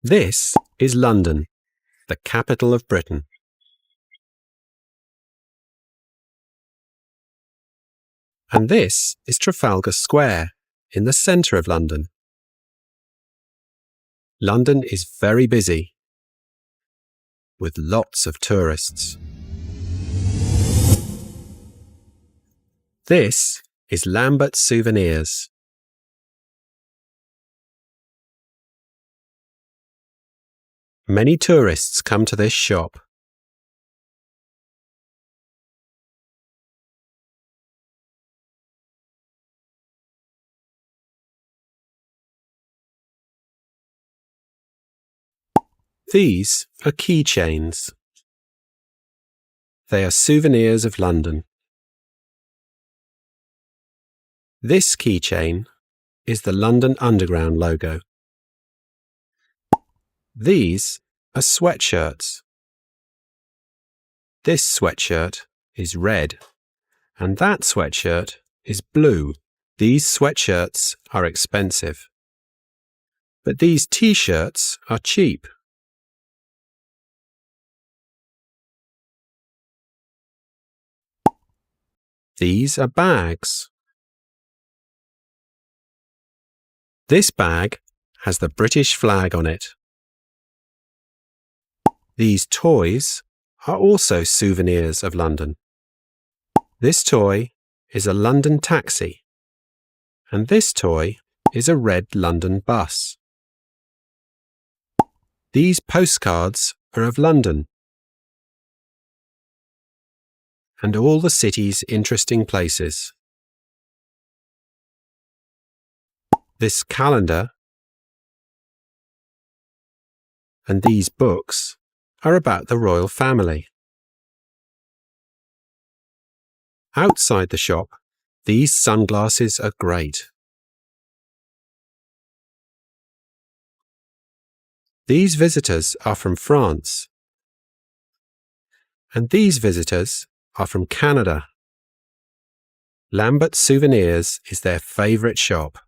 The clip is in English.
This is London, the capital of Britain. And this is Trafalgar Square, in the centre of London. London is very busy, with lots of tourists. This is Lambert Souvenirs. Many tourists come to this shop. These are keychains. They are souvenirs of London. This keychain is the London Underground logo. These are sweatshirts. This sweatshirt is red, and that sweatshirt is blue. These sweatshirts are expensive, but these t-shirts are cheap. These are bags. This bag has the British flag on it. These toys are also souvenirs of London. This toy is a London taxi, and this toy is a red London bus. These postcards are of London and all the city's interesting places. This calendar and these books are about the royal family. Outside the shop, these sunglasses are great. These visitors are from France, and these visitors are from Canada. Lambert Souvenirs is their favourite shop.